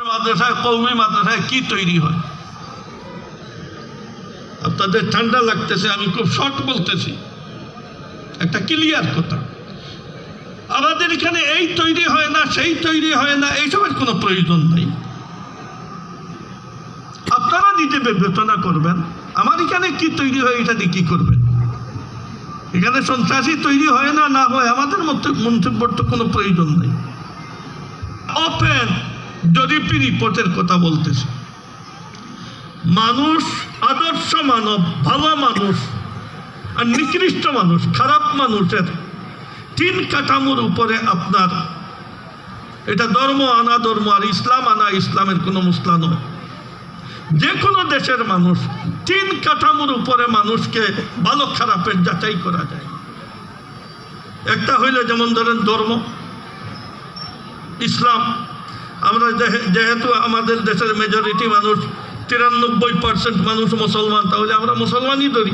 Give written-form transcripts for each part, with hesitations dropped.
মাদ্রাসায় কওমি মাদ্রাসায় কি তৈরি হয়? আপনাদের ঠান্ডা লাগতেছে, আমি খুব শর্ট বলতেছি, একটা ক্লিয়ার কথা। আমাদের এখানে এই তৈরি হয় না, সেই তৈরি হয় না, এইসবের কোনো প্রয়োজন নেই। আপনারা নিজে বিবেচনা করবেন আমার এখানে কি তৈরি হয়, এটা দিয়ে কি করবেন। এখানে সন্ত্রাসী তৈরি হয় না, না হয়, আমাদের মন্তব্যের তো কোনো প্রয়োজন নেই। ওপেন জরিপি রিপোর্টের কথা বলতেছে। মানুষ, আদর্শ মানব, ভালো মানুষ আর নিকৃষ্ট মানুষ, খারাপ মানুষের 3 কাঠামোর উপরে আপনার এটা ধর্ম আনা ধর্ম আর ইসলাম আনা ইসলামের কোনো মশলা নয়। যে কোনো দেশের মানুষ 3 কাঠামোর উপরে মানুষকে ভালো খারাপের যাচাই করা যায়। একটা হইলে যেমন ধরেন ধর্ম, ইসলাম। আমরা যেহেতু আমাদের দেশের মেজরিটি মানুষ 93% মানুষ মুসলমান, তাহলে আমরা মুসলমানই ধরি।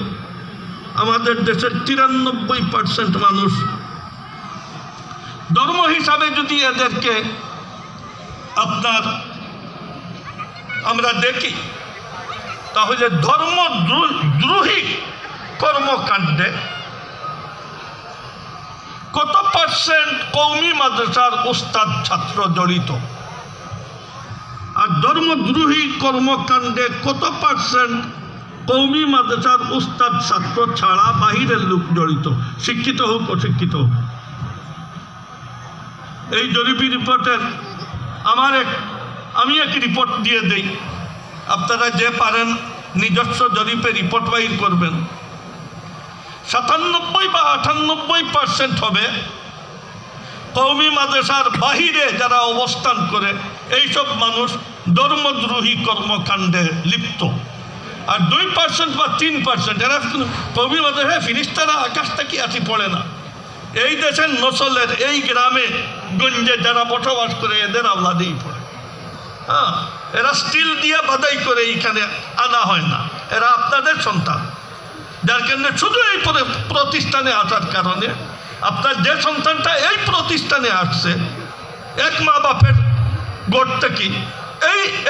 আমাদের দেশের 93% মানুষ ধর্ম হিসাবে যদি এদেরকে আপনার আমরা দেখি, তাহলে ধর্মদ্রোহী কর্মকাণ্ডে কত পার্সেন্ট কওমি মাদ্রাসার উস্তাদ ছাত্র জড়িত, আর ধর্মদ্রোহী কর্মকাণ্ডে কত পার্সেন্ট কওমি মাদ্রাসার উস্তাদ ছাত্র ছাড়া বাহিরের লোক জড়িত, শিক্ষিত হোক অশিক্ষিত হোক। এই জরিপি রিপোর্টের আমি এক রিপোর্ট দিয়ে দেই, আপনারা যে পারেন নিজস্ব জরিপে রিপোর্ট বাহির করবেন। 97 বা 98% হবে কওমি মাদ্রাসার বাহিরে যারা অবস্থান করে এইসব মানুষ ধর্মদ্রোহী কর্মকাণ্ডে লিপ্ত। আর 2% বা 3% এরা কওমি মাদ্রাসায় ফিরিস্তারা আকাশ থেকে আসি পড়ে না। এই দেশের নসলের এই গ্রামে গঞ্জে যারা বসবাস করে এদের আওলাদেই পড়ে। হ্যাঁ, এরা স্টিল দিয়ে বাধাই করে এইখানে আনা হয় না, এরা আপনাদের সন্তান। যার কারণে শুধু এই প্রতিষ্ঠানে আসার কারণে আপনার যে সন্তানটা এই প্রতিষ্ঠানে আসছে এক মা বাপের গোট থেকে,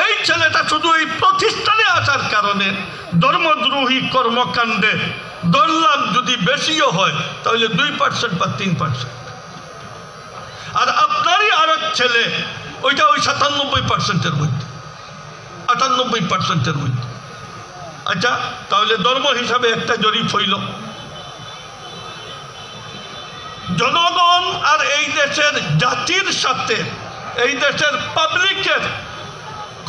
এই ছেলেটা শুধু এই প্রতিষ্ঠানে আসার কারণে ধর্মদ্রোহী কর্মকাণ্ডে ধরলাম যদি বেশিও হয় তাহলে 2% বা 3%। আর আপনারই আর এক ছেলে ওইটা ওই 97%-এর মধ্যে, 98%-এর মধ্যে। আচ্ছা, তাহলে ধর্ম হিসাবে একটা জরিপ হইল। জনগণ আর এই দেশের জাতির সাথে এই দেশের পাবলিকের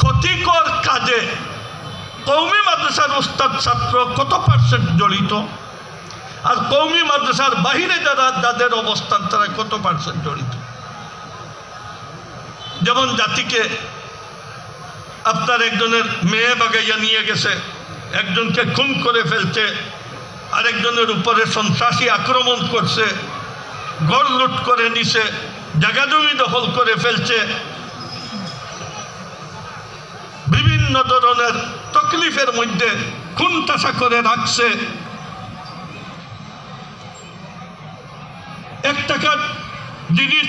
ক্ষতিকর কাজে কওমি মাদ্রাসার উস্তাদ ছাত্র কত পার্সেন্ট জড়িত, আর কওমি মাদ্রাসার বাহিরে যাদের অবস্থান তারা কত পার্সেন্ট জড়িত। যেমন জাতিকে আপনার একজনের মেয়ে বাগাইয়া নিয়ে গেছে, একজনকে খুন করে ফেলছে, আরেকজনের উপরে সন্ত্রাসী আক্রমণ করছে, ঘর লুট করে নিছে, জায়গা জমি দখল করে ফেলছে, বিভিন্ন ধরনের তকলিফের মধ্যে খুনতাসা করে রাখছে। 1 টাকার জিনিস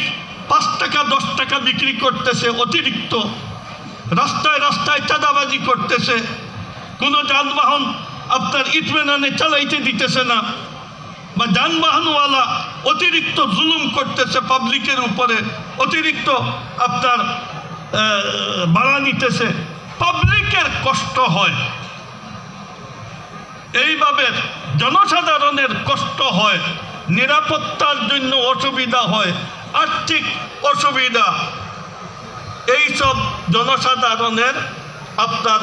5 টাকা 10 টাকা বিক্রি করতেছে অতিরিক্ত, রাস্তায় রাস্তায় চাঁদাবাজি করতেছে, কোনো যানবাহন আপনার ইতমেনানে চালাইতে দিতেছে না, বা যানবাহনওয়ালা অতিরিক্ত জুলুম করতেছে পাবলিকের উপরে, অতিরিক্ত আপনার ভাড়া নিতেছে, পাবলিকের কষ্ট হয়। এইভাবে জনসাধারণের কষ্ট হয়, নিরাপত্তার জন্য অসুবিধা হয়, আর্থিক অসুবিধা। এইসব জনসাধারণের আপনার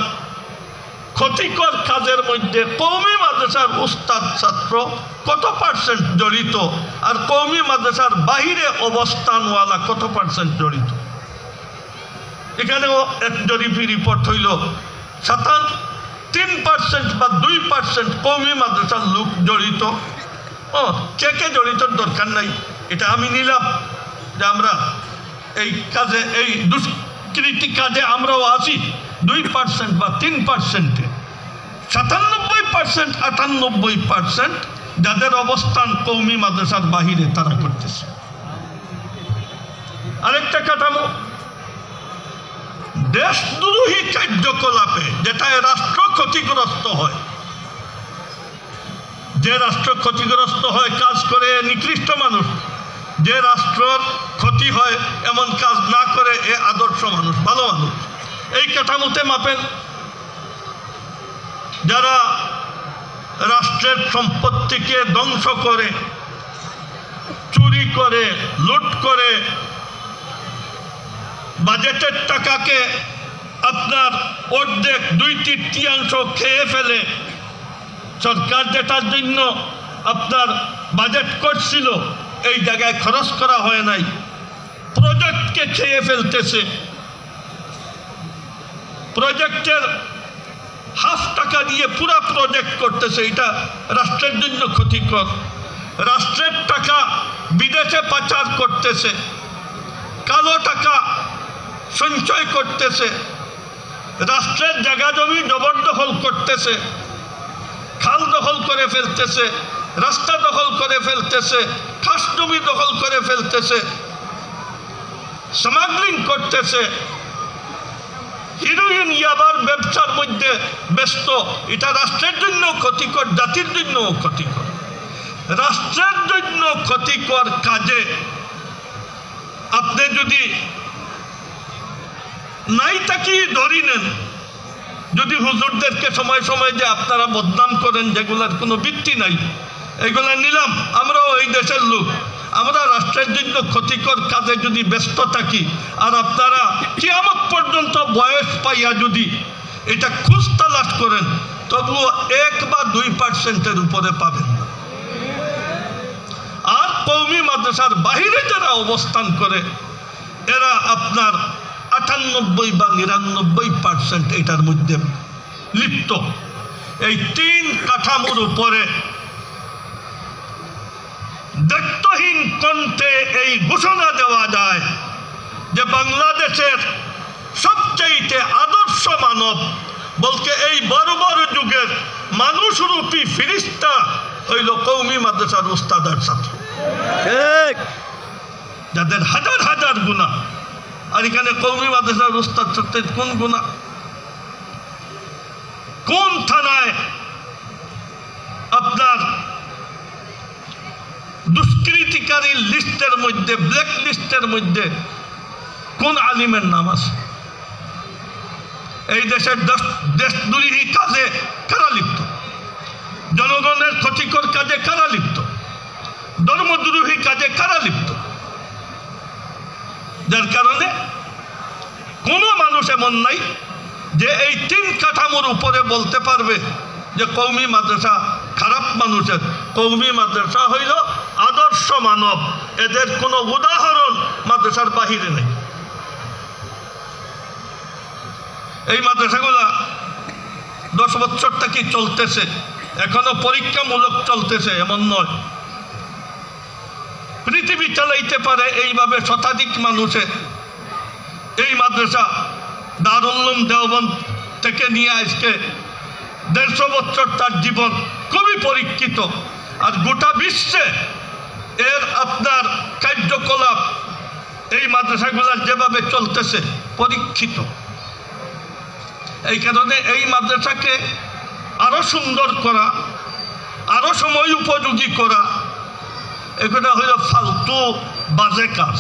ক্ষতিকর কাজের মধ্যে কওমি মাদ্রাসার উস্তাদ ছাত্র কত পার্সেন্ট জড়িত, আর কওমি মাদ্রাসার বাহিরে অবস্থানওয়ালা কত পার্সেন্ট জড়িত। এখানেও এক জরিপি রিপোর্ট হইল 3% বা 2% কওমি মাদ্রাসার লোক জড়িত। কে জড়িত দরকার নাই, এটা আমি নিলাম যে আমরা এই কাজে, এই দুষ্কৃতি কাজে আমরাও আছি 2% বা 3%-এ। 97% 98% যাদের অবস্থান কওমি মাদ্রাসার বাহিরে তারা করতেছে। আরেকটা কাঠামো, দেশদ্রোহী কার্যকলাপে, যেটায় রাষ্ট্র ক্ষতিগ্রস্ত হয়, যে রাষ্ট্র ক্ষতিগ্রস্ত হয় কাজ করে নিকৃষ্ট মানুষ, যে রাষ্ট্রের ক্ষতি হয় এমন কাজ না করে এ আদর্শ মানুষ, ভালো মানুষ। এই কাঠামোতে মাপেন। যারা রাষ্ট্রের সম্পত্তিকে ধ্বংস করে, চুরি করে, লুট করে, বাজেটের টাকাকে আপনার অর্ধেক 2/3 খেয়ে ফেলে, সরকার যেটার জন্য আপনার বাজেট করছিল এই জায়গায় খরচ করা হয় নাই, প্রজেক্টকে খেয়ে ফেলতেছে, প্রজেক্টের হাফ টাকা দিয়ে পুরা প্রজেক্ট করতেছে, এটা রাষ্ট্রের জন্য ক্ষতিকর। রাষ্ট্রের টাকা বিদেশে পাচার করতেছে, কালো টাকা সঞ্চয় করতেছে, রাষ্ট্রের জায়গা জমি জবরদখল করতেছে, খাল দখল করে ফেলতেছে, রাস্তা দখল করে ফেলতেছে, খাস জমি দখল করে ফেলতেছে, স্মাগলিং করতেছে, হিরোইন ইয়াবার ব্যবসার মধ্যে ব্যস্ত। এটা রাষ্ট্রের জন্য ক্ষতিকর, জাতির জন্য ক্ষতিকর। রাষ্ট্রের জন্য ক্ষতিকর কাজে আপনি যদি নাই তাকি ধরি নেন, যদি হুজুরদেরকে সময় সময় যে আপনারা বদনাম করেন যেগুলার কোনো ভিত্তি নাই, এগুলা নিলাম, আমরাও এই দেশের লোক, আমরা রাষ্ট্রের জন্য ক্ষতিকর কাজে যদি ব্যস্ত থাকি আর আপনারা কিয়ামত পর্যন্ত বয়স পাইয়া যদি এটা খুঁজ তালাশ করেন, তবুও 1 বা 2% উপরে পাবেন না। আর কওমি মাদ্রাসার বাহিরে যারা অবস্থান করে এরা আপনার 98 বা 99% এটার মধ্যে লিপ্ত। এই 3 কাঠামোর উপরে দায়িত্বহীন কণ্ঠে এই ঘোষণা দেওয়া যায় যে বাংলাদেশের সবচেয়ে আদর্শ মানব বলতে এই বড় বড় যুগের মানুষরূপী ফিরিস্তা হইল কওমি মাদ্রাসার উস্তাদ আর ছাত্র, যাদের হাজার হাজার গুনাহ। আর এখানে কওমি মাদ্রাসার উস্তাদ ছাত্রের কোন গুনাহ? কোন থানায় আপনার দুষ্কৃতিকারীর লিস্টের মধ্যে, ব্ল্যাক লিস্টের মধ্যে কোন আলিমের নাম আছে? এই দেশের দেশদ্রোহী কাজে কারা লিপ্ত? জনগণের ক্ষতিকর কাজে কারা লিপ্ত? ধর্মদ্রোহী কাজে কারা লিপ্ত? যার কারণে কোনো মানুষ এমন নাই যে এই 3 কাঠামোর উপরে বলতে পারবে যে কওমি মাদ্রাসা খারাপ মানুষের। কওমি মাদ্রাসা হইল আদর্শ মানব, এদের কোনো উদাহরণ মাদ্রাসার বাহিরে নেই। এই মাদ্রাসাগুলা 10 বছর থেকে চলতেছে, এখনো পরীক্ষামূলক চলতেছে এমন নয়। পৃথিবী চালাইতে পারে এইভাবে শতাধিক মানুষে। এই মাদ্রাসা দারুল উলুম দেওবন্দ থেকে নিয়ে আজকে 150 বছর তার জীবন খুবই পরীক্ষিত। আর গোটা বিশ্বে এর আপনার কার্যকলাপ এই মাদ্রাসাগুলার যেভাবে চলতেছে পরীক্ষিত। এই কারণে এই মাদ্রাসাকে আরো সুন্দর করা, আরো সময় উপযোগী করা, এগুলো হইল ফালতু বাজে কাজ।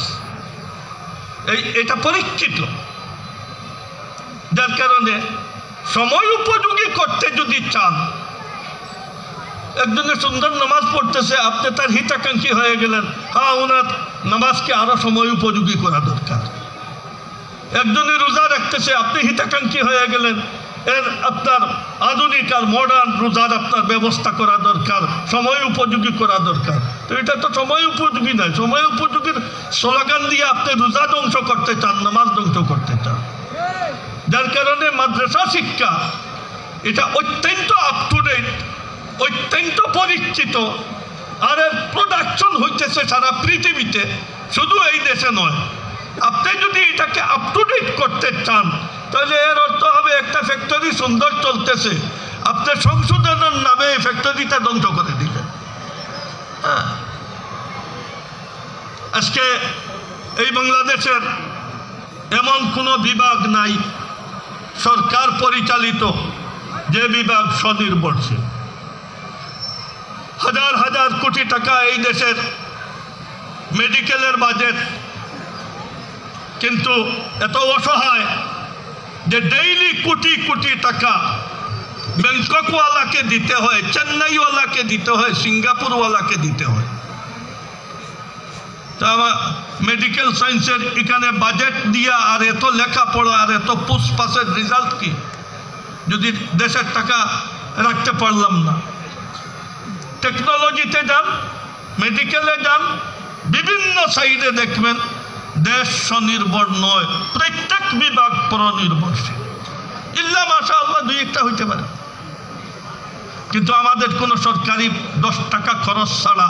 এটা পরীক্ষিত, যার কারণে সময় উপযোগী করতে যদি চান, একজনের সুন্দর নামাজ পড়তেছে, আপনি তার হিতাকাঙ্ক্ষী হয়ে গেলেন, হ্যাঁ ওনার নামাজকে আরো সময় উপযোগী করা দরকার। একজনের রোজা রাখতেছে, আপনি হিতাকাঙ্ক্ষী হয়ে গেলেন, এর আপনার আধুনিক আর মডার্ন রোজার আপনার ব্যবস্থা করা দরকার, সময় উপযোগী করা দরকার। তো এটা তো সময় উপযোগী নয়। সময় উপযোগীর স্লোগান দিয়ে আপনি রোজা ধ্বংস করতে চান, নামাজ ধ্বংস করতে চান। যার কারণে মাদ্রাসা শিক্ষা এটা অত্যন্ত আপ টু ডেট, অত্যন্ত পরীক্ষিত। আর এর প্রোডাকশন হইতেছে সারা পৃথিবীতে, শুধু এই দেশে নয়। আপনি যদি এটাকে আপ টু ডেট করতে চান, তাহলে এর অর্থ হবে একটা ফ্যাক্টরি সুন্দর চলতেছে, আপনি সংশোধনের নামে এই ফ্যাক্টরিটা ধ্বংস করে দিলেন। আজকে এই বাংলাদেশের এমন কোনো বিভাগ নাই সরকার পরিচালিত যে বিভাগ স্বনির্ভরশীল, হাজার হাজার কোটি টাকা এই দেশের মেডিকেলের বাজেট, কিন্তু এত অসহায় যে ডেইলি কোটি কোটি টাকা ব্যাংককওয়ালাকে দিতে হয়, চেন্নাইওয়ালাকে দিতে হয়, সিঙ্গাপুরওয়ালাকে দিতে হয়। তা মেডিকেল সায়েন্সের এখানে বাজেট দিয়া আর এত লেখাপড়া আর এত পুষ্পাসের রেজাল্ট কি, যদি দেশের টাকা রাখতে পারলাম না? টেকনোলজিতে যান, মেডিকেলে যান, বিভিন্ন সাইডে দেখবেন দেশ স্বনির্ভর নয়, প্রত্যেক বিভাগ পরনির্ভরশীল। ইল্লা মাশাআল্লাহ দুই একটা হইতে পারে, কিন্তু আমাদের কোনো সরকারি 10 টাকা খরচ ছাড়া,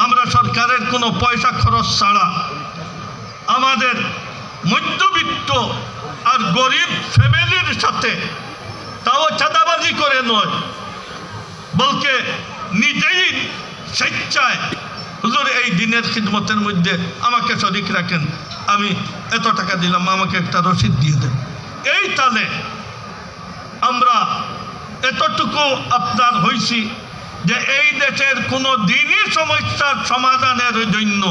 আমরা সরকারের কোনো পয়সা খরচ ছাড়া আমাদের মধ্যবিত্ত আর গরিব ফ্যামিলির সাথে, তাও চাঁদাবাজি করে নয়, বলকে নিজেই স্বেচ্ছায় হুজুর এই দিনের খিদমতের মধ্যে আমাকে শরীক রাখেন, আমি এত টাকা দিলাম, আমাকে একটা রসিদ দিয়ে দেন। এই তালে আমরা এতটুকু আপনার হইছি যে এই দেশের কোনো দিনই সমস্যার সমাধানের জন্য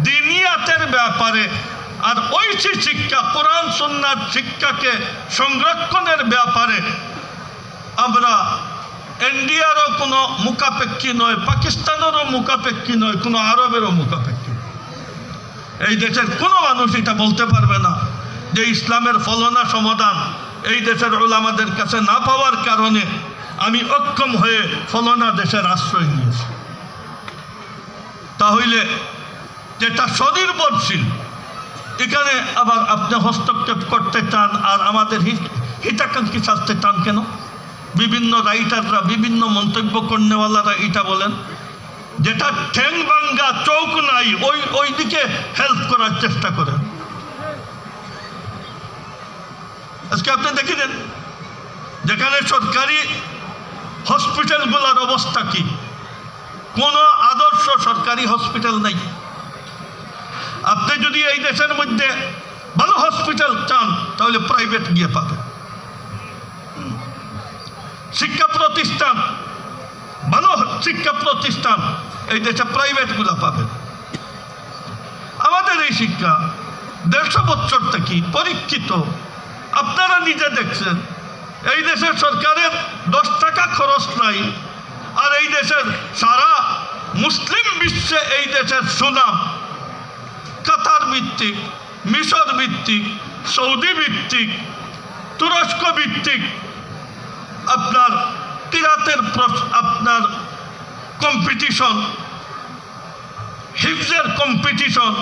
দিনিয়াতের ব্যাপারে আর ঐশী শিক্ষা, কোরআন সুন্নাহর শিক্ষাকে সংরক্ষণের ব্যাপারে আমরা ইন্ডিয়ারও কোনো মুখাপেক্ষী নয়, পাকিস্তানেরও মুখাপেক্ষী নয়, কোনো আরবেরও মুখাপেক্ষী। এই দেশের কোনো মানুষ এটা বলতে পারবে না যে ইসলামের ফলনা সমাধান এই দেশের উলামাদের কাছে না পাওয়ার কারণে আমি অক্ষম হয়ে ফলনা দেশের আশ্রয় নিয়েছি। তাহলে যেটা স্বনির্ভরশীল, এখানে আবার আপনি হস্তক্ষেপ করতে চান আর আমাদের হিতাকাঙ্ক্ষী শাস্তে চান কেন? বিভিন্ন রাইটাররা, বিভিন্ন মন্তব্য কর্নেওয়ালারা এটা বলেন, যেটা ঠ্যাং ভাঙ্গা চৌক নাই ওই দিকে হেল্প করার চেষ্টা করেন। আজকে আপনি দেখে নেন যেখানে সরকারি হসপিটালগুলোর অবস্থা কি, কোনো আদর্শ সরকারি হসপিটাল নাই। আপনি যদি এই দেশের মধ্যে ভালো হসপিটাল চান তাহলে প্রাইভেট গিয়ে পাবেন। শিক্ষা প্রতিষ্ঠান, ভালো শিক্ষা প্রতিষ্ঠান এই দেশে প্রাইভেটগুলো পাবেন। আমাদের এই শিক্ষা 150 বছর থেকে পরীক্ষিত, আপনারা নিজে দেখছেন। এই দেশের সরকারের 10 টাকা খরচ নাই, আর এই দেশের সারা মুসলিম বিশ্বে এই দেশের সুনাম কাতার ভিত্তিক, মিশর ভিত্তিক, সৌদি ভিত্তিক, তুরস্ক ভিত্তিক আপনার কিরাতের আপনার কম্পিটিশন, হিফজের কম্পিটিশন।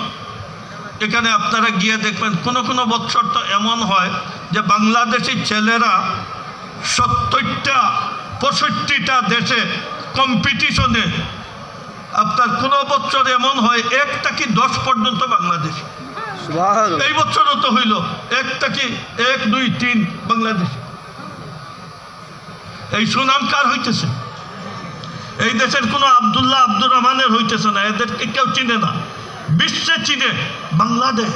এখানে আপনারা গিয়ে দেখবেন কোনো কোনো বছর তো এমন হয় যে বাংলাদেশি ছেলেরা 70টা 65টা দেশে কম্পিটিশনে, আপনার কোনো বছর এমন হয় 1 থেকে 10 পর্যন্ত বাংলাদেশ। এই বছরও তো হইল 1 থেকে 1, 2, 3 বাংলাদেশ। এই সুনাম কার হইতেছে? এই দেশের কোনো আব্দুল্লাহ আব্দুর রহমানের হইতেছে না, এদেরকে কেউ চিনে না। বিশ্বে চিনে বাংলাদেশ।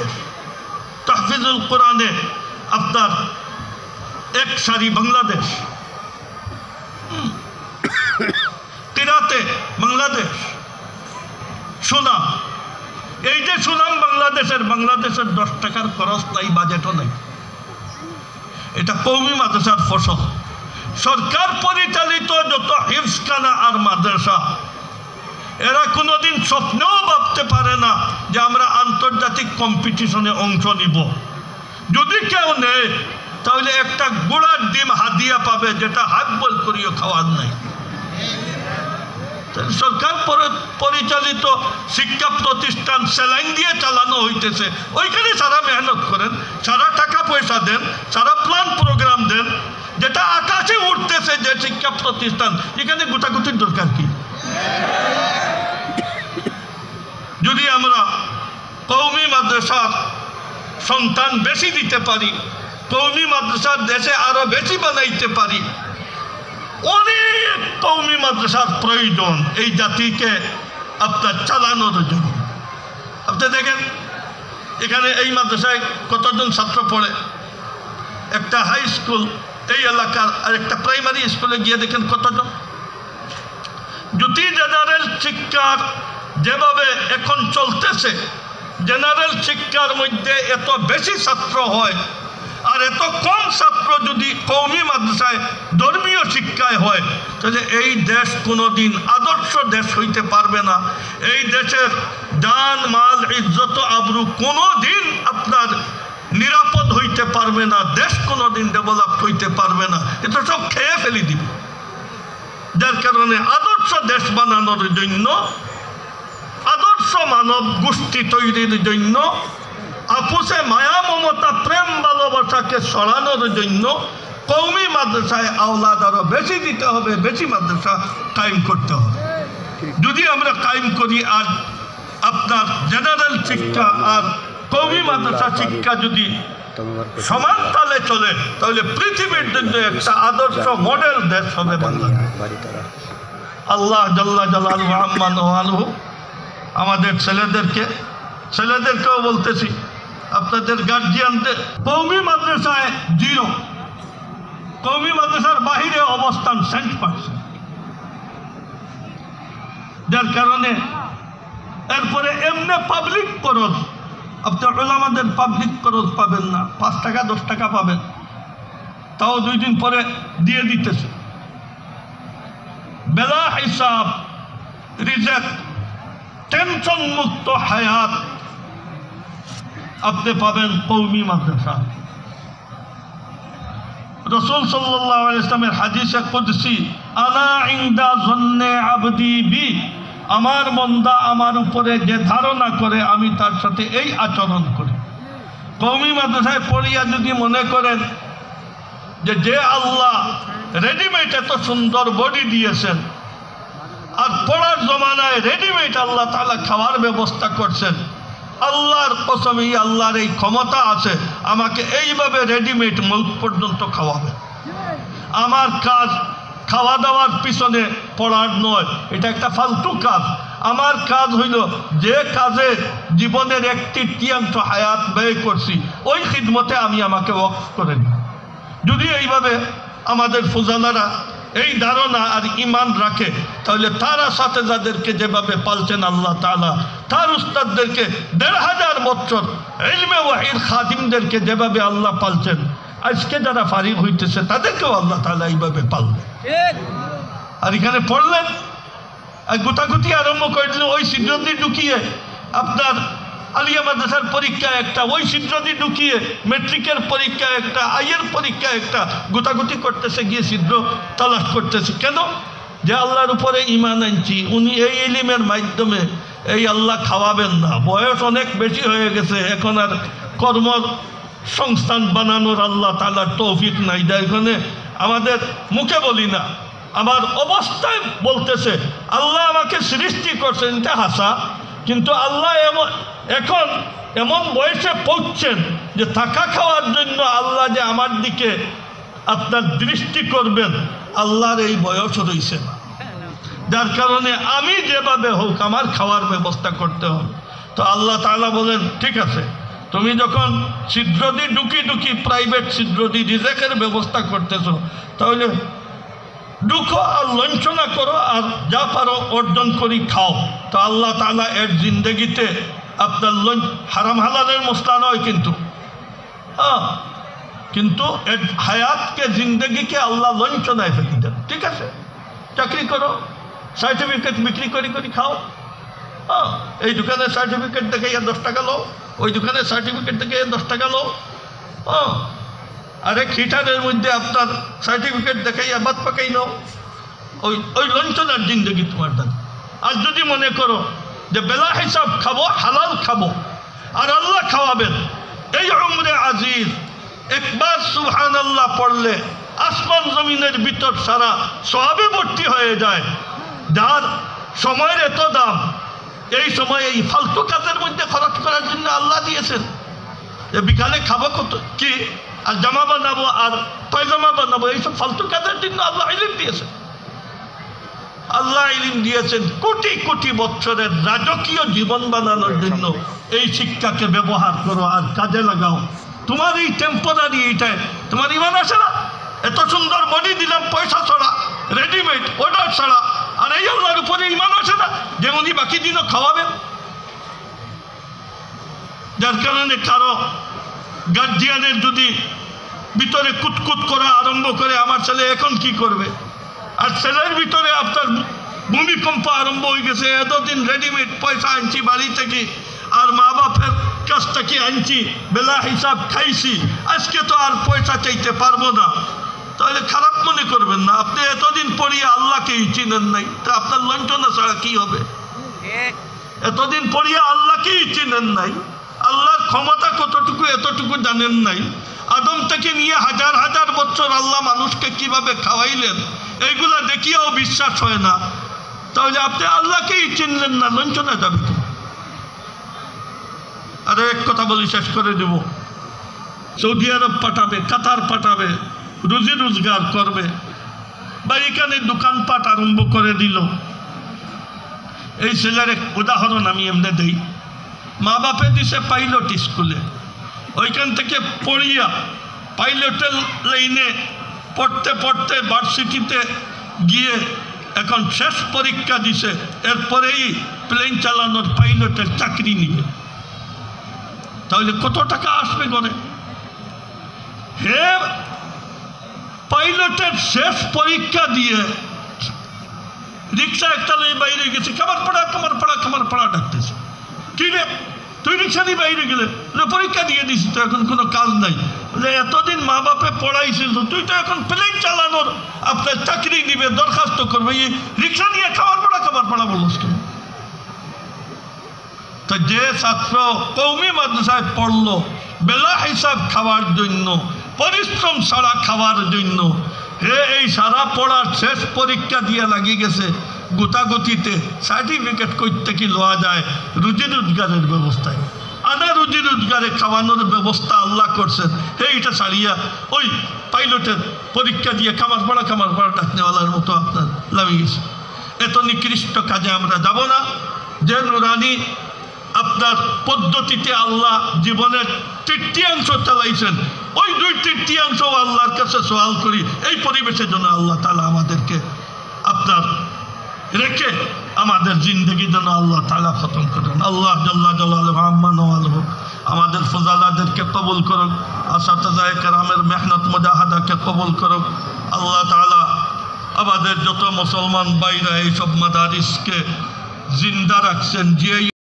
তাহফিজুল কোরআনে আপনার 1 সারি বাংলাদেশ, কিরাতে বাংলাদেশ, সুনাম। এই যে সুনাম বাংলাদেশের 10 টাকার খরচ নাই, বাজেটও নাই। এটা কওমি মাদ্রাসার ফসল। সরকার পরিচালিত যত হিফজখানা আর মাদ্রাসা, এরা কোনোদিন স্বপ্নেও ভাবতে পারে না যে আমরা আন্তর্জাতিক কম্পিটিশনে অংশ নিব। যদি কেউ নেয় তাহলে একটা গোড়ার ডিম হাদিয়া পাবে, যেটা হাত বল করিও খাওয়ার নাই। সরকার পরিচালিত শিক্ষা প্রতিষ্ঠান স্যালাইন দিয়ে চালানো হইতেছে, ওইখানে সারা মেহনত করেন, সারা টাকা পয়সা দেন, সারা প্ল্যান প্রোগ্রাম দেন, যেটা আকাশে উঠতেছে যে শিক্ষা প্রতিষ্ঠান, এখানে গোটাগুটির দরকার কি? যদি আমরা কওমি মাদ্রাসার সন্তান বেশি দিতে পারি, কওমি মাদ্রাসার দেশে আরো বেশি বানাইতে পারি, অনেক কওমি মাদ্রাসার প্রয়োজন এই জাতিকে আপনার চালানোর জন্য। আপনি দেখেন এখানে এই মাদ্রাসায় কতজন ছাত্র পড়ে, একটা হাই স্কুল এই এলাকার আর একটা প্রাইমারি স্কুলে গিয়ে দেখেন কতজন। যদি জেনারেল শিক্ষার যেভাবে এখন চলতেছে, জেনারেল শিক্ষার মধ্যে এত বেশি ছাত্র হয় আর এত কম ছাত্র যদি কওমি মাদ্রাসায় ধর্মীয় শিক্ষায় হয়, তাহলে এই দেশ কোনোদিন আদর্শ দেশ হইতে পারবে না। এই দেশের জান মাল ইজ্জত আবরু কোনোদিন আপনার নিরাপদ হইতে পারবে না, দেশ কোনোদিন ডেভেলপ হইতে পারবে না, এটা সব খেয়ে ফেলে দিবে। যার কারণে আদর্শ দেশ বানানোর জন্য, আদর্শ মানব গোষ্ঠী তৈরির জন্য, আপুসে মায়া মমতা প্রেম ভালোবাসাকে সরানোর জন্য কওমি মাদ্রাসায় আওলাদ আরো বেশি দিতে হবে, বেশি মাদ্রাসা কায়েম করতে হবে। যদি আমরা কায়েম করি আর আপনার জেনারেল শিক্ষা আর কওমি মাদ্রাসা শিক্ষা যদি সমান তালে চলে, তাহলে পৃথিবীর জন্য একটা আদর্শ মডেল দেশ হবে বাংলাদেশ। আল্লাহ জাল্লা জালালুহু আম্মা নওয়ালুহু আমাদের ছেলেদেরকেও বলতেছি, আপনাদের গার্জিয়ানদের কওমি মাদ্রাসায় 0, কওমি মাদ্রাসার বাহিরে অবস্থান 100%। যার কারণে এরপরে এমনি পাবলিক খরচ, আপনার ওলামাদের পাবলিক খরচ পাবেন না, 5 টাকা 10 টাকা পাবেন, তাও 2 দিন পরে দিয়ে দিতেছে। বেলা হিসাব, রিজেক, টেনশন মুক্ত হায়াত আপনি পাবেন কওমি মাদ্রাসা। রাসূল সাল্লাল্লাহু আলাইহি ওয়াসাল্লামের হাদিসে কুদসি, আনা ইনদা যন্নে আবদি বি, আমার বান্দা আমার উপরে যে ধারণা করে আমি তার সাথে এই আচরণ করি। কওমি মাদ্রাসায় পড়িয়া যদি মনে করেন যে আল্লাহ রেডিমেড এত সুন্দর বডি দিয়েছেন, আর পড়ার জমানায় রেডিমেড আল্লাহ তাআলা খাওয়ার ব্যবস্থা করছেন, আল্লাহর কসম আল্লাহর এই ক্ষমতা আছে আমাকে এইভাবে রেডিমেড মৌত পর্যন্ত খাওয়াবে। আমার কাজ খাওয়া দাওয়ার পিছনে পড়ার নয়, এটা একটা ফালতু কাজ। আমার কাজ হইল যে কাজে জীবনের 1/3 হায়াত ব্যয় করছি, ওই খিদমতে আমি আমাকে ওয়াকফ করে নিই। যদি এইভাবে আমাদের ফুজালারা এই ধারণা আর ইমান রাখে, তাহলে তারা সাথে যাদেরকে যেভাবে পালছেন আল্লাহ তাআলা, তার উস্তাদদেরকে 1500 বছর ইলমে ওয়াহির খাদিমদেরকে যেভাবে আল্লাহ পালছেন, আজকে যারা ফারিগ হইতেছে তাদেরকেও আল্লাহ তাআলা এইভাবে পালবে। আর এখানে পড়লেন গুতাগুতি আরম্ভ করে দিল, ওই সিদ্ধি ঢুকিয়ে আপনার আলিয়া মাদ্রাসার পরীক্ষা একটা, ওই সিদ্ধি ঢুকিয়ে মেট্রিকের পরীক্ষা একটা, আইয়ের পরীক্ষা একটা, গুতাগুতি করতেছে, গিয়ে সিদ্ধ তালাশ করতেছে। কেন? যে আল্লাহর উপরে ঈমান আনছি, উনি এই ইলমের মাধ্যমে এই আল্লাহ খাওয়াবেন না, বয়স অনেক বেশি হয়ে গেছে, এখন আর কর্ম সংস্থান বানানোর আল্লাহ তাআলার তৌফিক নাই। এখানে আমাদের মুখে বলি না, আমার অবস্থায় বলতেছে আল্লাহ আমাকে সৃষ্টি করছেন, এটা হাসা, কিন্তু আল্লাহ এখন এমন বয়সে পৌঁছছেন যে থাকা খাওয়ার জন্য আল্লাহ যে আমার দিকে আপনার দৃষ্টি করবেন, আল্লাহর এই বয়স রয়েছে না। যার কারণে আমি যেভাবে হোক আমার খাওয়ার ব্যবস্থা করতে হবে। তো আল্লাহ তাআলা বলেন, ঠিক আছে, তুমি যখন ছিদ্রদি ঢুকি প্রাইভেট ছিদ্রদি রিজেকের ব্যবস্থা করতেছো, তাহলে ঢুকো আর লঞ্চনা করো, আর যা পারো অর্জন করি খাও। তো আল্লাহ তাআলা এর জিন্দগিতে আপনার হারাম হালালের মশলা নয়, কিন্তু এর হায়াতকে জিন্দগিকে আল্লাহ লঞ্চনায় ফেলে দেন। ঠিক আছে, চাকরি করো, সার্টিফিকেট বিক্রি করি খাও। এই দোকানে সার্টিফিকেট দেখে 10 টাকা লো, ওই দোকানে সার্টিফিকেট দেখে 10 টাকা লো। আরে খিটারের মধ্যে আপনার সার্টিফিকেট দেখাইয়া বাদ পাকাই নাও, ওই লঞ্চনার জিন্দগি তোমার দান। আর যদি মনে করো যে বেলা হিসাব খাবো, হালাল খাবো, আর আল্লাহ খাওয়াবেন, এই উমরে আজিজ একবার সুবহানাল্লাহ পড়লে আসমান জমিনের ভিতর সারা সওয়াবে ভর্তি হয়ে যায়। যার সময়ের এত দাম, এই সময় এই ফালতু কাজের মধ্যে খরচ করার জন্য আল্লাহ দিয়েছেন। যে বিকালে খাবো কত কি, আর জামা বানাবো, আর পায়জামা বানাবো, এইসব ফালতু কাজের জন্য আল্লাহ ইলম দিয়েছেন। আল্লাহ ইলম দিয়েছেন কোটি কোটি বছরের রাজকীয় জীবন বানানোর জন্য। এই শিক্ষাকে ব্যবহার করো আর কাজে লাগাও। তোমার এই টেম্পোরারি, এইটাই তোমার ইমান এই আল্লাহর উপরে ঈমান আসে না যে উনি বাকি দিনও খাওয়াবেন? যার কারণে কারো গার্জিয়ানের যদি ভিতরে কুতকুত করা আরম্ভ করে আমার ছেলে এখন কি করবে, আর ছেলের ভিতরে আপনার ভূমিকম্প আরম্ভ হয়ে গেছে, এতদিন রেডিমেড পয়সা আনছি বাড়ি থেকে আর মা বাপের কাছ থেকে আনছি, বেলা হিসাব খাইছি, আজকে তো আর পয়সা চাইতে পারবো না, তাহলে খারাপ মনে করবেন না। আপনি এতদিন পড়িয়ে আল্লাহকেই চিনেন নাই, তা আপনার লঞ্চনা ছাড়া কি হবে? এতদিন পড়িয়ে আল্লাহকেই চিনেন নাই, আল্লাহর ক্ষমতা কতটুকু এতটুকু জানেন নাই। আদম থেকে নিয়ে হাজার হাজার বছর আল্লাহ মানুষকে কিভাবে খাওয়াইলেন এইগুলা দেখিয়েও বিশ্বাস হয় না, তাহলে আপনি আল্লাহকেই চিনলেন না, লঞ্চনা যাবে তো। আরে এক কথা বলি শেষ করে দেব, সৌদি আরব পাঠাবে, কাতার পাঠাবে, রুজি রোজগার করবে, বা এখানে দোকানপাট আরম্ভ করে দিল। এই ছেলের এক উদাহরণ আমি এমনি দেই। মা বাপে দিছে পাইলট স্কুলে, ওইখান থেকে পড়িয়া পাইলটের লাইনে পড়তে পড়তে ভার্সিটিতে গিয়ে এখন শেষ পরীক্ষা দিছে, এরপরেই প্লেন চালানোর পাইলটের চাকরি নিবে। তাহলে কত টাকা আসবে ঘরে? হে পাইলটের শেষ পরীক্ষা দিয়ে রিক্সা একটা বাইরে গেছে, কামার পাড়া ডাকতেছে, কি রে তুই রিক্সা নিয়ে বাইরে গেলে? পরীক্ষা দিয়ে দিছি তো, এখন কোনো কাজ নাই। বলে এতদিন মা বাপে পড়াইছিল, তুই তো এখন প্লেন চালানোর আপনার চাকরি নিবে, দরখাস্ত করবে, এই রিক্সা নিয়ে কামার পাড়া বলস কেন? তো যে ছাত্র কওমি মাদ্রাসায় পড়লো বেলা হিসাব খাওয়ার জন্য, পরিশ্রম ছাড়া খাওয়ার জন্য, হে এই সারা পড়ার শেষ পরীক্ষা দিয়ে লাগিয়ে গেছে গোতাগতিতে সার্টিফিকেট করতে কি লওয়া যায় রুজি রোজগারের ব্যবস্থায়। আনা রুজি রোজগারে খাওয়ানোর ব্যবস্থা আল্লাহ করছেন, এইটা ছাড়িয়া ওই পাইলটের পরীক্ষা দিয়ে কামার পাড়া ডাকনেওয়ালার মতো আপনার লাগিয়ে গেছে। এত নিকৃষ্ট কাজে আমরা যাব না। যে নুরানি আপনার পদ্ধতিতে আল্লাহ জীবনের তৃতীয়াংশ চালাইছেন, ওই 2/3 আল্লাহর কাছে সওয়াল করি এই পরিবেশের জন্য আল্লাহ তাআলা আমাদেরকে আপনার রেখে আমাদের জিন্দগি যেন আল্লাহ তাআলা খতম করেন। আল্লাহ জাল্লা জালালুহু আম্মা নওয়ালুহু আমাদের ফজালাদেরকে কবুল করুক, আসাতাজায়ে কেরামের মেহনত মুজাহাদাকে কবুল করুক। আল্লাহ তাআলা আমাদের যত মুসলমান ভাইরা এইসব মাদারিসকে জিন্দা রাখছেন, যে